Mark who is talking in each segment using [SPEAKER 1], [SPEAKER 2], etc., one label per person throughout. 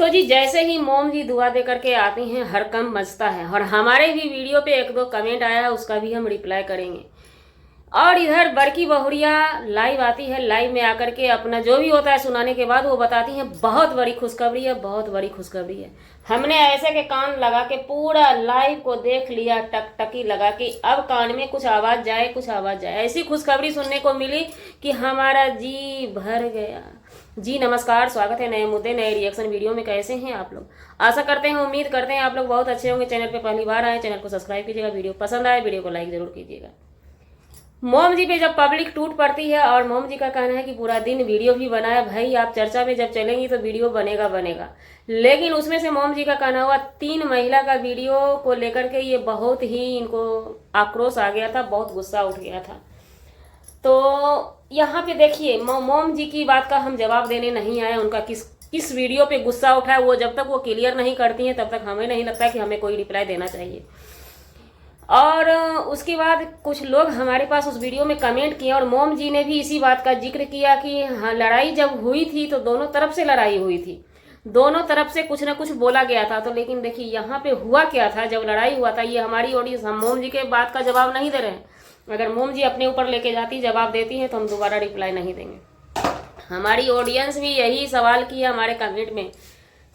[SPEAKER 1] तो जी जैसे ही मोम जी दुआ दे करके आती हैं हर काम मचता है। और हमारे भी वीडियो पे एक दो कमेंट आया है, उसका भी हम रिप्लाई करेंगे। और इधर बड़की बहुरिया लाइव आती है, लाइव में आकर के अपना जो भी होता है सुनाने के बाद वो बताती है बहुत बड़ी खुशखबरी है, बहुत बड़ी खुशखबरी है। हमने ऐसे के कान लगा के पूरा लाइव को देख लिया, टकटकी लगा के। अब कान में कुछ आवाज जाए, कुछ आवाज जाए, ऐसी खुशखबरी सुनने को मिली कि हमारा जी भर गया। जी नमस्कार, स्वागत है नए मुद्दे नए रिएक्शन वीडियो में। कैसे हैं आप लोग? आशा करते हैं, उम्मीद करते हैं आप लोग बहुत अच्छे होंगे। चैनल पे पहली बार आए, चैनल को सब्सक्राइब कीजिएगा। वीडियो पसंद आए वीडियो को लाइक जरूर कीजिएगा। मोम जी पे जब पब्लिक टूट पड़ती है और मोम जी का कहना है कि पूरा दिन वीडियो भी बनाया, भाई आप चर्चा में जब चलेंगी तो वीडियो बनेगा बनेगा। लेकिन उसमें से मोम जी का कहना हुआ 3 महिला का वीडियो को लेकर के ये बहुत ही इनको आक्रोश आ गया था, बहुत गुस्सा उठ गया था। तो यहाँ पे देखिए मोम जी की बात का हम जवाब देने नहीं आए। उनका किस वीडियो पे गुस्सा उठा है वो जब तक वो क्लियर नहीं करती हैं तब तक हमें नहीं लगता कि हमें कोई रिप्लाई देना चाहिए। और उसके बाद कुछ लोग हमारे पास उस वीडियो में कमेंट किए और मोम जी ने भी इसी बात का जिक्र किया कि हाँ, लड़ाई जब हुई थी तो दोनों तरफ से लड़ाई हुई थी, दोनों तरफ से कुछ ना कुछ बोला गया था। तो लेकिन देखिए यहाँ पे हुआ क्या था जब लड़ाई हुआ था, ये हमारी ऑडियंस, हम मोम जी के बात का जवाब नहीं दे रहे हैं। अगर मोम जी अपने ऊपर लेके जाती जवाब देती है तो हम दोबारा रिप्लाई नहीं देंगे। हमारी ऑडियंस भी यही सवाल की है हमारे कमेंट में।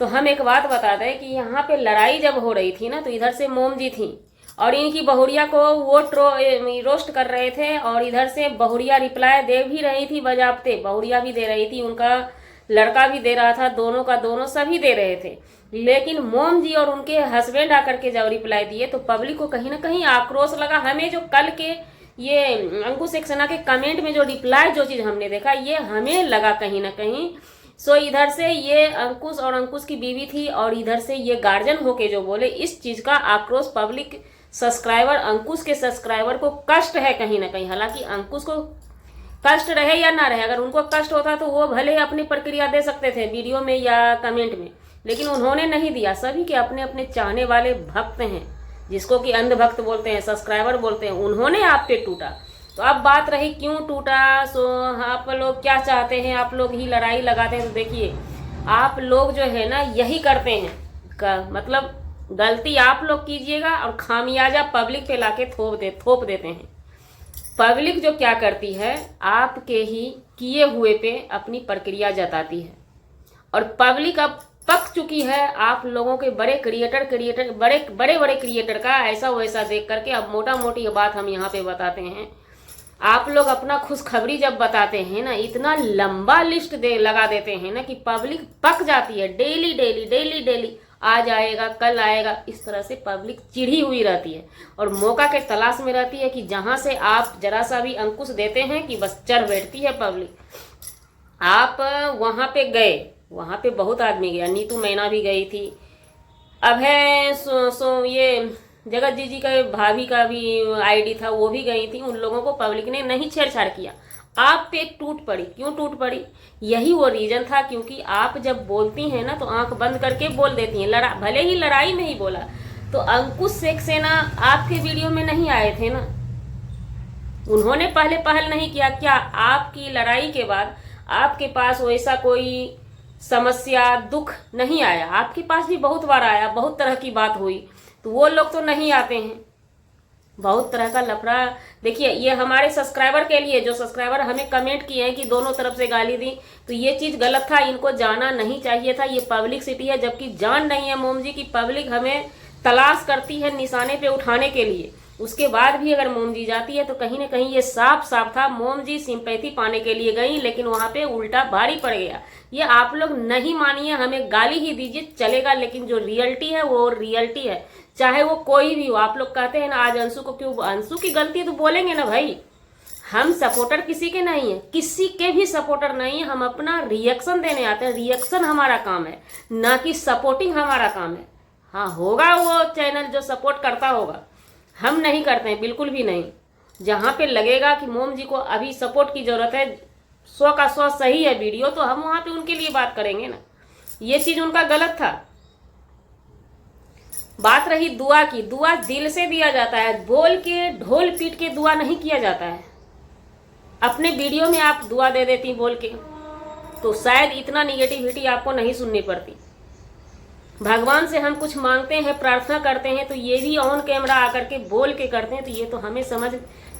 [SPEAKER 1] तो हम एक बात बता दें कि यहाँ पे लड़ाई जब हो रही थी ना तो इधर से मोम जी थी और इनकी बहुरिया को वो रोस्ट कर रहे थे और इधर से बहुरिया रिप्लाई दे भी रही थी बजाबते, बहुरिया भी दे रही थी, उनका लड़का भी दे रहा था, दोनों का दोनों सभी दे रहे थे। लेकिन मोम जी और उनके हस्बैंड आकर के जब रिप्लाई दिए तो पब्लिक को कहीं ना कहीं आक्रोश लगा। हमें जो कल के ये अंकुश सक्सेना के कमेंट में जो रिप्लाई जो चीज़ हमने देखा ये हमें लगा कहीं ना कहीं। सो इधर से ये अंकुश और अंकुश की बीवी थी और इधर से ये गार्जियन होके जो बोले, इस चीज़ का आक्रोश पब्लिक सब्सक्राइबर, अंकुश के सब्सक्राइबर को कष्ट है कहीं ना कहीं। हालांकि अंकुश को कष्ट रहे या ना रहे, अगर उनको कष्ट होता तो वो भले अपनी प्रक्रिया दे सकते थे वीडियो में या कमेंट में, लेकिन उन्होंने नहीं दिया। सभी के अपने अपने चाहने वाले भक्त हैं, जिसको कि अंधभक्त बोलते हैं, सब्सक्राइबर बोलते हैं, उन्होंने आप पे टूटा। तो अब बात रही क्यों टूटा। सो आप लोग क्या चाहते हैं, आप लोग ही लड़ाई लगाते हैं। तो देखिए आप लोग जो है ना यही करते हैं, मतलब गलती आप लोग कीजिएगा और खामियाजा पब्लिक पे लाके थोप देते हैं। पब्लिक जो क्या करती है, आपके ही किए हुए पे अपनी प्रक्रिया जताती है और पब्लिक अब पक चुकी है आप लोगों के बड़े क्रिएटर बड़े क्रिएटर का ऐसा वैसा देख करके। अब मोटा मोटी बात हम यहाँ पे बताते हैं, आप लोग अपना खुशखबरी जब बताते हैं ना, इतना लंबा लिस्ट लगा देते हैं ना कि पब्लिक पक जाती है। डेली डेली डेली डेली आज आएगा कल आएगा, इस तरह से पब्लिक चिढ़ी हुई रहती है और मौका के तलाश में रहती है कि जहां से आप जरा सा भी अंकुश देते हैं कि बस चढ़ बैठती है पब्लिक। आप वहां पे गए, वहां पे बहुत आदमी गया, नीतू मैना भी गई थी, अब है ये जगत जी का भाभी का भी आईडी था, वो भी गई थी। उन लोगों को पब्लिक ने नहीं छेड़छाड़ किया, आप पे टूट पड़ी। क्यों टूट पड़ी? यही वो रीजन था, क्योंकि आप जब बोलती हैं ना तो आंख बंद करके बोल देती हैं। भले ही लड़ाई में ही बोला तो अंकुश सक्सेना आपके वीडियो में नहीं आए थे ना, उन्होंने पहल नहीं किया। क्या आपकी लड़ाई के बाद आपके पास वैसा कोई समस्या दुख नहीं आया? आपके पास भी बहुत बार आया, बहुत तरह की बात हुई, तो वो लोग तो नहीं आते हैं। बहुत तरह का लफड़ा। देखिए ये हमारे सब्सक्राइबर के लिए, जो सब्सक्राइबर हमें कमेंट किए हैं कि दोनों तरफ से गाली दी, तो ये चीज़ गलत था, इनको जाना नहीं चाहिए था। ये पब्लिक सिटी है, जबकि जान नहीं है मोम जी की पब्लिक हमें तलाश करती है निशाने पे उठाने के लिए। उसके बाद भी अगर मोम जी जाती है तो कहीं ना कहीं ये साफ साफ था मोम जी सिंपैथी पाने के लिए गई, लेकिन वहां पे उल्टा भारी पड़ गया। ये आप लोग नहीं मानिए, हमें गाली ही दीजिए चलेगा, लेकिन जो रियलिटी है वो रियलिटी है, चाहे वो कोई भी हो। आप लोग कहते हैं ना आज अंशु को क्यों, अंशु की गलती है तो बोलेंगे ना भाई। हम सपोर्टर किसी के नहीं है, किसी के भी सपोर्टर नहीं है, हम अपना रिएक्शन देने आते हैं। रिएक्शन हमारा काम है, ना कि सपोर्टिंग हमारा काम है। हाँ होगा वो चैनल जो सपोर्ट करता होगा, हम नहीं करते हैं, बिल्कुल भी नहीं। जहाँ पे लगेगा कि मोम जी को अभी सपोर्ट की जरूरत है, 100 का 100 सही है वीडियो, तो हम वहाँ पे उनके लिए बात करेंगे ना। ये चीज़ उनका गलत था। बात रही दुआ की, दुआ दिल से दिया जाता है, बोल के ढोल पीट के दुआ नहीं किया जाता है। अपने वीडियो में आप दुआ दे देती बोल के तो शायद इतना निगेटिविटी आपको नहीं सुननी पड़ती। भगवान से हम कुछ मांगते हैं, प्रार्थना करते हैं, तो ये भी ऑन कैमरा आकर के बोल के करते हैं, तो ये तो हमें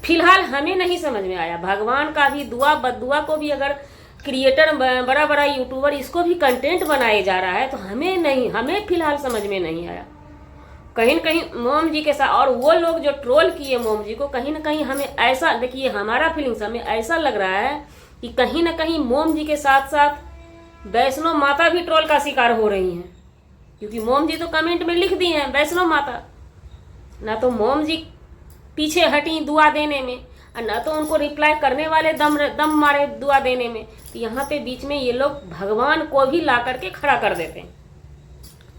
[SPEAKER 1] फिलहाल हमें नहीं समझ में आया। भगवान का भी दुआ बद्दुआ को भी अगर क्रिएटर बड़ा बड़ा यूट्यूबर इसको भी कंटेंट बनाए जा रहा है, तो हमें फिलहाल समझ में नहीं आया। कहीं न कहीं मोम जी के साथ, और वो लोग जो ट्रोल किए मोम जी को, कहीं ना कहीं हमें ऐसा, देखिए हमारा फीलिंग्स, हमें ऐसा लग रहा है कि कहीं ना कहीं मोम जी के साथ साथ वैष्णो माता भी ट्रोल का शिकार हो रही हैं, क्योंकि मोम जी तो कमेंट में लिख दी हैं वैष्णो माता। ना तो मोम जी पीछे हटी दुआ देने में, और ना तो उनको रिप्लाई करने वाले दम मारे दुआ देने में। तो यहाँ पे बीच में ये लोग भगवान को भी ला करके खड़ा कर देते हैं।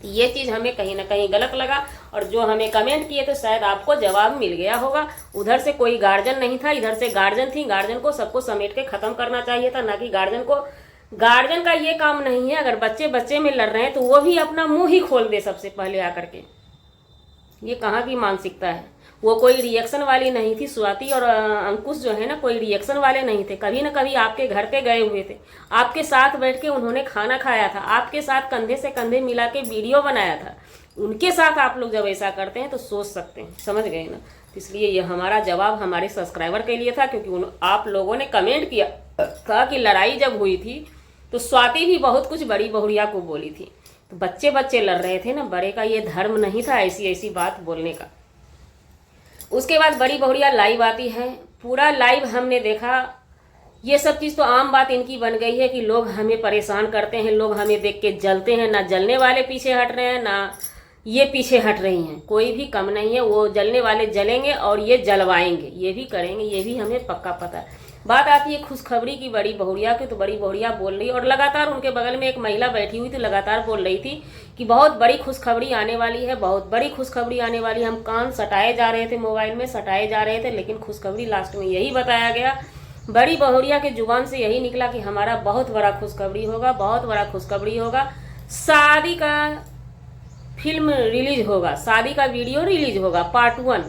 [SPEAKER 1] तो ये चीज़ हमें कहीं ना कहीं गलत लगा, और जो हमें कमेंट किए तो शायद आपको जवाब मिल गया होगा। उधर से कोई गार्जियन नहीं था, इधर से गार्जियन थी। गार्जियन को सबको समेट के ख़त्म करना चाहिए था, ना कि गार्जियन का ये काम नहीं है। अगर बच्चे बच्चे में लड़ रहे हैं तो वो भी अपना मुंह ही खोल दे सबसे पहले आकर के। ये कहाँ की मानसिकता है। वो कोई रिएक्शन वाली नहीं थी। स्वाति और अंकुश जो है ना, कोई रिएक्शन वाले नहीं थे। कभी ना कभी आपके घर पे गए हुए थे, आपके साथ बैठ के उन्होंने खाना खाया था, आपके साथ कंधे से कंधे मिला के वीडियो बनाया था। उनके साथ आप लोग जब ऐसा करते हैं तो सोच सकते हैं, समझ गए ना। इसलिए ये हमारा जवाब हमारे सब्सक्राइबर के लिए था, क्योंकि आप लोगों ने कमेंट किया था कि लड़ाई जब हुई थी तो स्वाति भी बहुत कुछ बड़ी बहुरिया को बोली थी। तो बच्चे बच्चे लड़ रहे थे ना, बड़े का ये धर्म नहीं था ऐसी ऐसी बात बोलने का। उसके बाद बड़ी बहुरिया लाइव आती है, पूरा लाइव हमने देखा। ये सब चीज़ तो आम बात इनकी बन गई है कि लोग हमें परेशान करते हैं, लोग हमें देख के जलते हैं। ना जलने वाले पीछे हट रहे हैं, ना ये पीछे हट रही हैं, कोई भी कम नहीं है। वो जलने वाले जलेंगे और ये जलवाएंगे, ये भी करेंगे, ये भी हमें पक्का पता है। बात आती है खुशखबरी की बड़ी बहुरिया की, तो बड़ी बहुरिया बोल रही, और लगातार उनके बगल में एक महिला बैठी हुई थी, लगातार बोल रही थी कि बहुत बड़ी खुशखबरी आने वाली है, बहुत बड़ी खुशखबरी आने वाली है। हम कान सटाए जा रहे थे, मोबाइल में सटाए जा रहे थे, लेकिन खुशखबरी लास्ट में यही बताया गया। बड़ी बहुरिया के जुबान से यही निकला कि हमारा बहुत बड़ा खुशखबरी होगा, बहुत बड़ा खुशखबरी होगा। शादी का फिल्म रिलीज होगा, शादी का वीडियो रिलीज होगा पार्ट 1।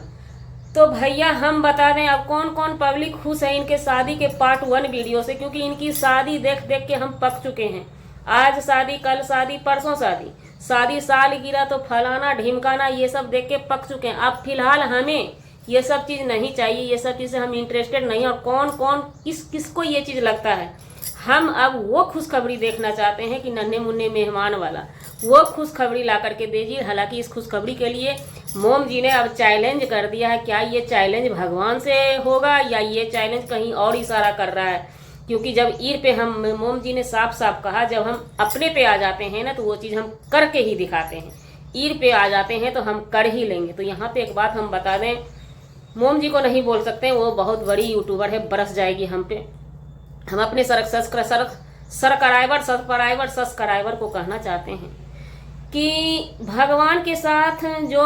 [SPEAKER 1] तो भैया हम बता दें, अब कौन कौन पब्लिक खुश है इनके शादी के पार्ट 1 वीडियो से, क्योंकि इनकी शादी देख देख के हम पक चुके हैं। आज शादी, कल शादी, परसों शादी, शादी साल गिरा तो फलाना ढिमकाना, ये सब देख के पक चुके हैं। अब फिलहाल हमें ये सब चीज़ नहीं चाहिए, ये सब चीज़ से हम इंटरेस्टेड नहीं। और कौन कौन किसको ये चीज़ लगता है, हम अब वो खुशखबरी देखना चाहते हैं कि नन्हे मुन्ने मेहमान वाला वो खुशखबरी ला करके दीजिए। हालांकि इस खुशखबरी के लिए मोम जी ने अब चैलेंज कर दिया है। क्या ये चैलेंज भगवान से होगा या ये चैलेंज कहीं और इशारा कर रहा है? क्योंकि जब ईर पे हम, मोम जी ने साफ साफ कहा, जब हम अपने पे आ जाते हैं ना तो वो चीज़ हम करके ही दिखाते हैं। ईर पे आ जाते हैं तो हम कर ही लेंगे। तो यहाँ पे एक बात हम बता दें, मोम जी को नहीं बोल सकते, वो बहुत बड़ी यूट्यूबर है, बरस जाएगी हम पे। हम अपने सब्सक्राइबर को कहना चाहते हैं कि भगवान के साथ जो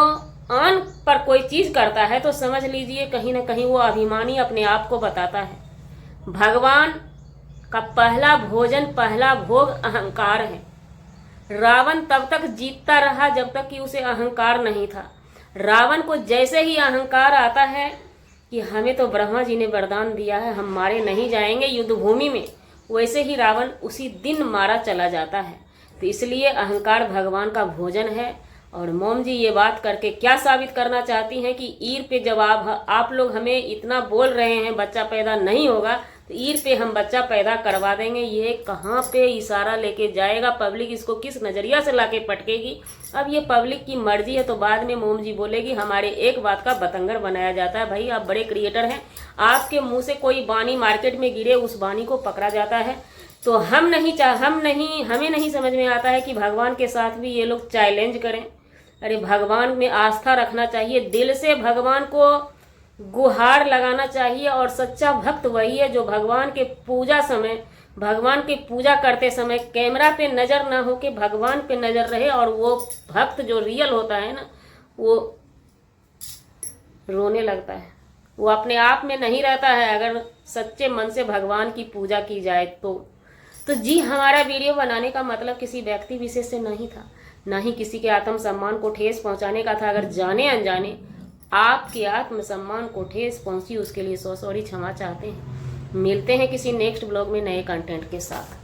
[SPEAKER 1] आन पर कोई चीज़ करता है तो समझ लीजिए कहीं ना कहीं वो अभिमानी अपने आप को बताता है। भगवान का पहला भोजन, पहला भोग अहंकार है। रावण तब तक जीतता रहा जब तक कि उसे अहंकार नहीं था। रावण को जैसे ही अहंकार आता है कि हमें तो ब्रह्मा जी ने वरदान दिया है, हम मारे नहीं जाएंगे युद्ध भूमि में, वैसे ही रावण उसी दिन मारा चला जाता है। तो इसलिए अहंकार भगवान का भोजन है। और मोम जी ये बात करके क्या साबित करना चाहती हैं कि ईर पे जब आप लोग हमें इतना बोल रहे हैं बच्चा पैदा नहीं होगा, तो ईर पे हम बच्चा पैदा करवा देंगे। ये कहाँ पे इशारा लेके जाएगा, पब्लिक इसको किस नज़रिया से लाके पटकेगी, अब ये पब्लिक की मर्जी है। तो बाद में मोम जी बोलेगी हमारे एक बात का बतंगर बनाया जाता है। भाई आप बड़े क्रिएटर हैं, आपके मुँह से कोई बानी मार्केट में गिरे उस बानी को पकड़ा जाता है। तो हमें नहीं समझ में आता है कि भगवान के साथ भी ये लोग चैलेंज करें। अरे भगवान में आस्था रखना चाहिए, दिल से भगवान को गुहार लगाना चाहिए। और सच्चा भक्त वही है जो भगवान के पूजा करते समय कैमरा पे नज़र ना हो के भगवान पे नज़र रहे। और वो भक्त जो रियल होता है ना, वो रोने लगता है, वो अपने आप में नहीं रहता है अगर सच्चे मन से भगवान की पूजा की जाए तो जी हमारा वीडियो बनाने का मतलब किसी व्यक्ति विशेष से नहीं था, ना ही किसी के आत्मसम्मान को ठेस पहुंचाने का था। अगर जाने अनजाने आपके आत्मसम्मान को ठेस पहुंची उसके लिए सॉरी क्षमा चाहते हैं। मिलते हैं किसी नेक्स्ट ब्लॉग में नए कंटेंट के साथ।